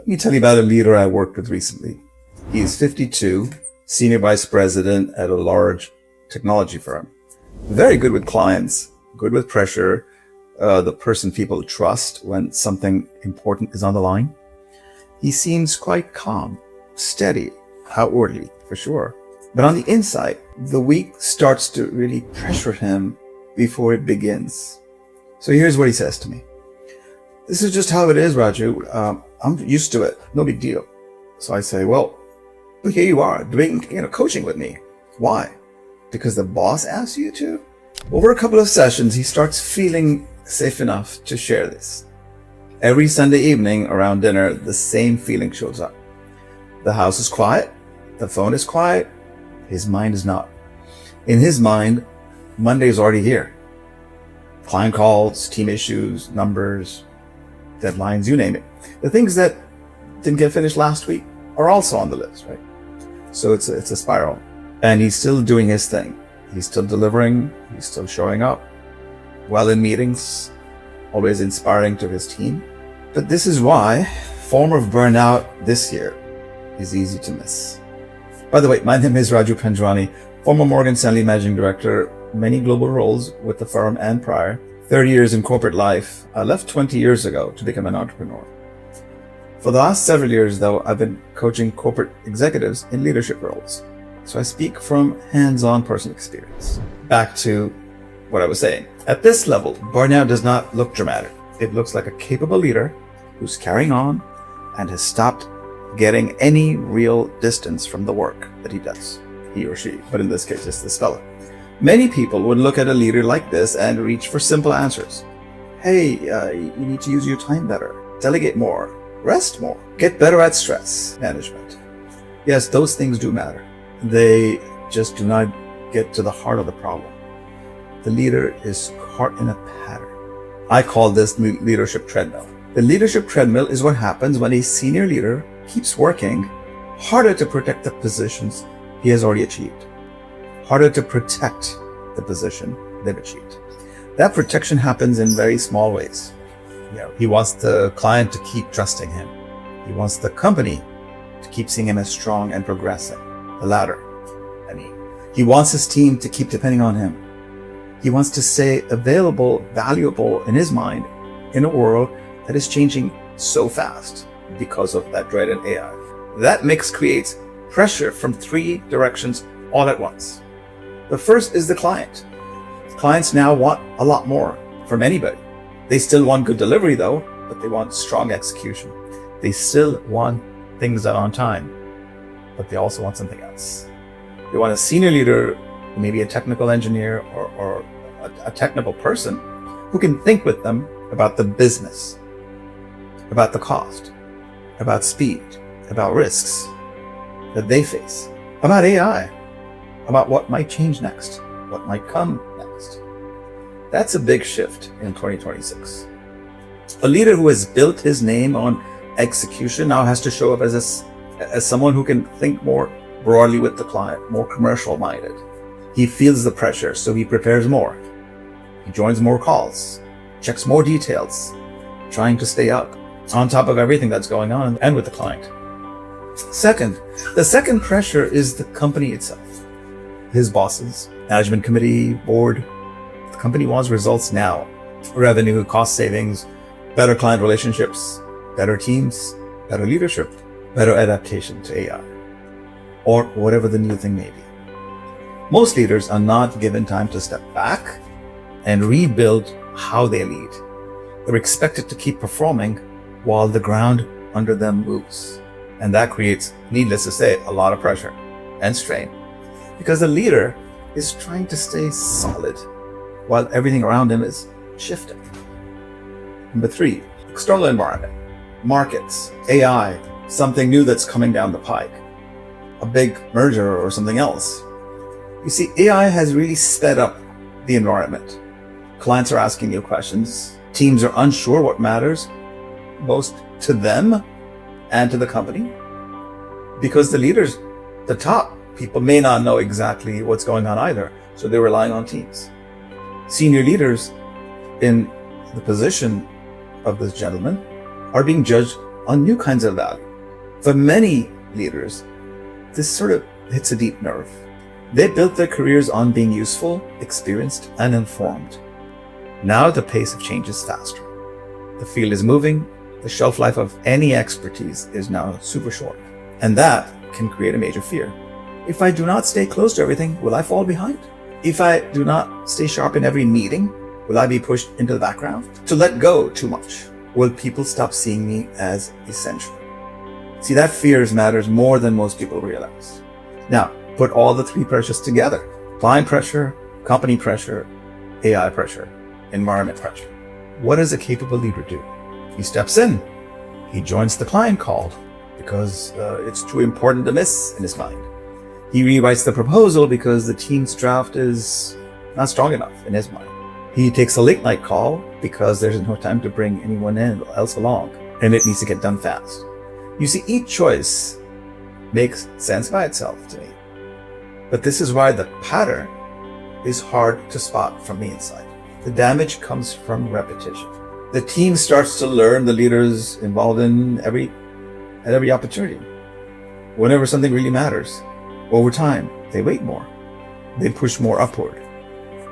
Let me tell you about a leader I worked with recently. He is 52, senior vice president at a large technology firm. Very good with clients, good with pressure, the person people trust when something important is on the line. He seems quite calm, steady, outwardly, for sure. But on the inside, the week starts to really pressure him before it begins. So here's what he says to me. This is just how it is, Raju. I'm used to it. No big deal. So I say, well, here you are doing, coaching with me. Why? Because the boss asked you to? Over a couple of sessions, he starts feeling safe enough to share this. Every Sunday evening around dinner, the same feeling shows up. The house is quiet. The phone is quiet. His mind is not. In his mind, Monday is already here. Client calls, team issues, numbers, deadlines, you name it. The things that didn't get finished last week are also on the list, right? So it's a spiral. And he's still doing his thing. He's still delivering. He's still showing up. Well in meetings, always inspiring to his team. But this is why form of burnout this year is easy to miss. By the way, my name is Raju Panjwani, former Morgan Stanley Managing Director, many global roles with the firm and prior, 30 years in corporate life. I left 20 years ago to become an entrepreneur. For the last several years, though, I've been coaching corporate executives in leadership roles. So I speak from hands-on personal experience. Back to what I was saying. At this level, burnout does not look dramatic. It looks like a capable leader who's carrying on and has stopped getting any real distance from the work that he does, he or she, but in this case, it's this fellow. Many people would look at a leader like this and reach for simple answers. Hey, you need to use your time better, delegate more, rest more, get better at stress management. Yes, those things do matter. They just do not get to the heart of the problem. The leader is caught in a pattern. I call this leadership treadmill. The leadership treadmill is what happens when a senior leader keeps working harder to protect the positions he has already achieved, harder to protect the position they've achieved. That protection happens in very small ways. He wants the client to keep trusting him. He wants the company to keep seeing him as strong and progressing. The latter, he wants his team to keep depending on him. He wants to stay available, valuable in his mind in a world that is changing so fast because of that dreaded AI. That mix creates pressure from three directions all at once. The first is the client. Clients now want a lot more from anybody. They still want good delivery though, but they want strong execution. They still want things done on time, but they also want something else. They want a senior leader, maybe a technical engineer or a technical person who can think with them about the business, about the cost, about speed, about risks that they face, about AI, about what might change next, what might come next. That's a big shift in 2026. A leader who has built his name on execution now has to show up as someone who can think more broadly with the client, more commercial minded. He feels the pressure, so he prepares more. He joins more calls, checks more details, trying to stay up on top of everything that's going on and with the client. The second pressure is the company itself. His bosses, management committee, board. The company wants results now. Revenue, cost savings, better client relationships, better teams, better leadership, better adaptation to AI, or whatever the new thing may be. Most leaders are not given time to step back and rebuild how they lead. They're expected to keep performing while the ground under them moves. And that creates, needless to say, a lot of pressure and strain because the leader is trying to stay solid while everything around him is shifting. Number 3, external environment, markets, AI, something new that's coming down the pike, a big merger or something else. You see, AI has really sped up the environment. Clients are asking you questions. Teams are unsure what matters most to them and to the company because the leaders, the top people, may not know exactly what's going on either. So they're relying on teams. Senior leaders in the position of this gentleman are being judged on new kinds of value. For many leaders, this sort of hits a deep nerve. They built their careers on being useful, experienced, and informed. Now the pace of change is faster. The field is moving. The shelf life of any expertise is now super short. And that can create a major fear. If I do not stay close to everything, will I fall behind? If I do not stay sharp in every meeting, will I be pushed into the background? To let go too much, will people stop seeing me as essential? See, that fear matters more than most people realize. Now, put all the three pressures together: client pressure, company pressure, AI pressure, environment pressure. What does a capable leader do? He steps in. He joins the client call because it's too important to miss in his mind. He rewrites the proposal because the team's draft is not strong enough in his mind. He takes a late night call because there's no time to bring anyone else along, and it needs to get done fast. You see, each choice makes sense by itself to me. But this is why the pattern is hard to spot from the inside. The damage comes from repetition. The team starts to learn the leaders involved at every opportunity. Whenever something really matters, over time, they wait more. They push more upward.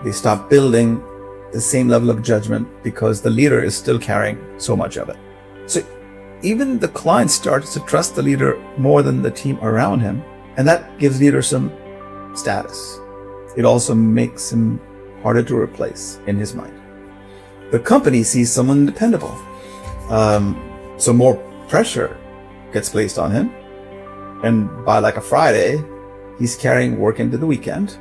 They stop building the same level of judgment because the leader is still carrying so much of it. So even the client starts to trust the leader more than the team around him, and that gives leader some status. It also makes him harder to replace in his mind. The company sees someone dependable. So more pressure gets placed on him. And by like a Friday, he's carrying work into the weekend.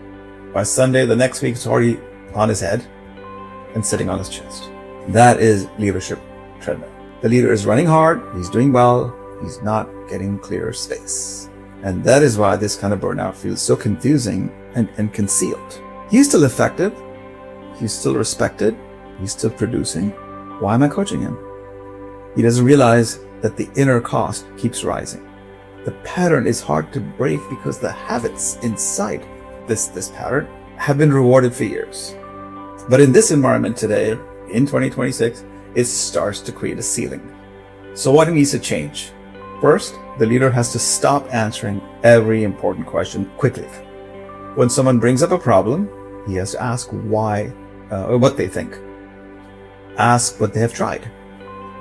By Sunday, the next week, it's already on his head and sitting on his chest. That is leadership treadmill. The leader is running hard. He's doing well. He's not getting clear space. And that is why this kind of burnout feels so confusing and concealed. He's still effective. He's still respected. He's still producing. Why am I coaching him? He doesn't realize that the inner cost keeps rising. The pattern is hard to break because the habits inside this pattern have been rewarded for years. But in this environment today, in 2026, it starts to create a ceiling. So what needs to change? First, the leader has to stop answering every important question quickly. When someone brings up a problem, he has to ask why, or what they think. Ask what they have tried.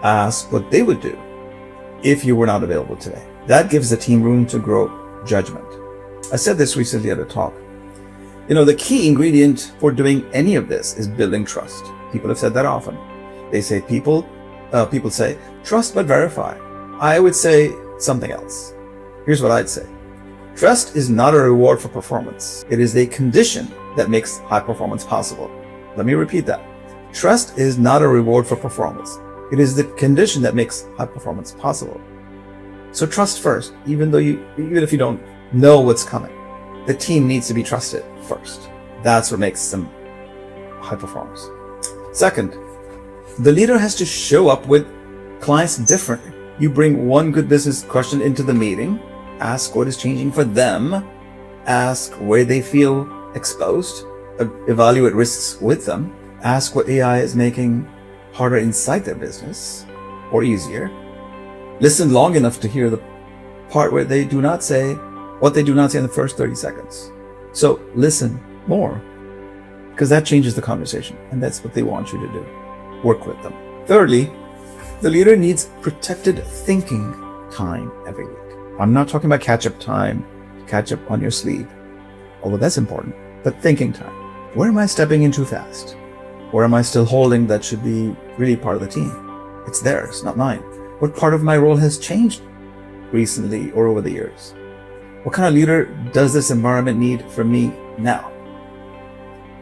Ask what they would do if you were not available today. That gives the team room to grow judgment. I said this recently at a talk. The key ingredient for doing any of this is building trust. People have said that often. They say people say, trust but verify. I would say something else. Here's what I'd say. Trust is not a reward for performance. It is a condition that makes high performance possible. Let me repeat that. Trust is not a reward for performance. It is the condition that makes high performance possible. So trust first, even if you don't know what's coming. The team needs to be trusted first. That's what makes them high performers. Second, the leader has to show up with clients differently. You bring one good business question into the meeting, ask what is changing for them, ask where they feel exposed, evaluate risks with them, ask what AI is making harder inside their business or easier. Listen long enough to hear the part where they do not say what they do not say in the first 30 seconds. So listen more, because that changes the conversation, and that's what they want you to do. Work with them. Thirdly, the leader needs protected thinking time every week. I'm not talking about catch-up time, catch up on your sleep, although that's important, but thinking time. Where am I stepping in too fast? Where am I still holding that should be really part of the team? It's theirs, not mine. What part of my role has changed recently or over the years? What kind of leader does this environment need from me now?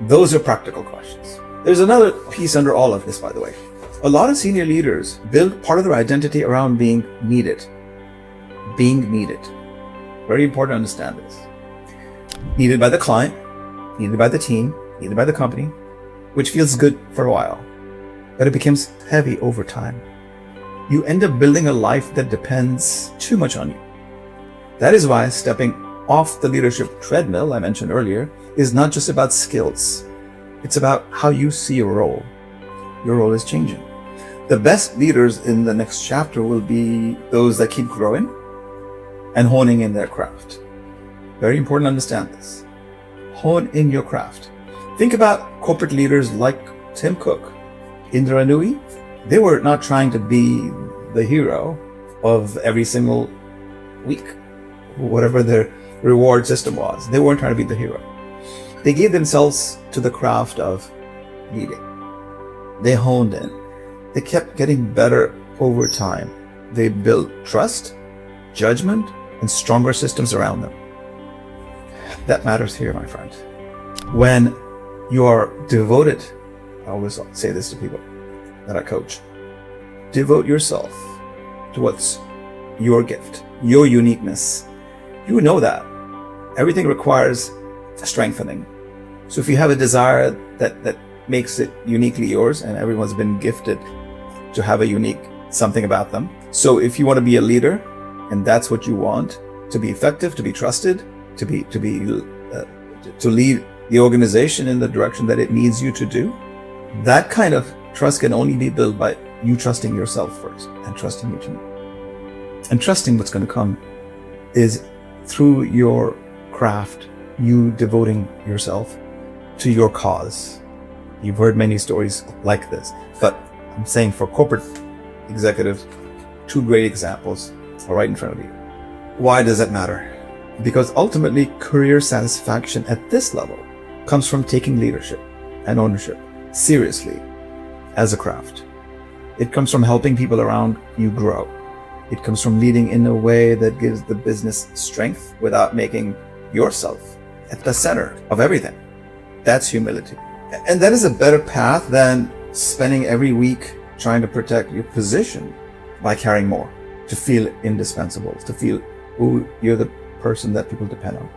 Those are practical questions. There's another piece under all of this, by the way. A lot of senior leaders build part of their identity around being needed. Being needed. Very important to understand this. Needed by the client, needed by the team, needed by the company, which feels good for a while, but it becomes heavy over time. You end up building a life that depends too much on you. That is why stepping off the leadership treadmill I mentioned earlier is not just about skills. It's about how you see your role. Your role is changing. The best leaders in the next chapter will be those that keep growing and honing in their craft. Very important to understand this. Hone in your craft. Think about corporate leaders like Tim Cook, Indra Nooyi. They were not trying to be the hero of every single week, whatever their reward system was. They weren't trying to be the hero. They gave themselves to the craft of leading. They honed in. They kept getting better over time. They built trust, judgment, and stronger systems around them. That matters here, my friend. When you are devoted, I always say this to people that I coach, devote yourself to what's your gift, your uniqueness. You know that. Everything requires strengthening. So if you have a desire that makes it uniquely yours, and everyone's been gifted to have a unique something about them. So if you want to be a leader, and that's what you want, to be effective, to be trusted, to lead the organization in the direction that it needs you to do, that kind of trust can only be built by you trusting yourself first and trusting your team. And trusting what's going to come is through your craft, you devoting yourself to your cause. You've heard many stories like this, but I'm saying for corporate executives, two great examples are right in front of you. Why does that matter? Because ultimately, career satisfaction at this level comes from taking leadership and ownership seriously as a craft. It comes from helping people around you grow. It comes from leading in a way that gives the business strength without making yourself at the center of everything. That's humility. And that is a better path than spending every week trying to protect your position by carrying more, to feel indispensable, to feel, oh, you're the person that people depend on.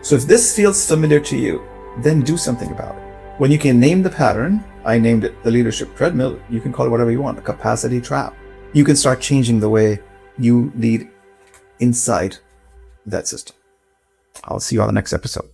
So if this feels familiar to you, then do something about it. When you can name the pattern, I named it the leadership treadmill, you can call it whatever you want, a capacity trap. You can start changing the way you lead inside that system. I'll see you on the next episode.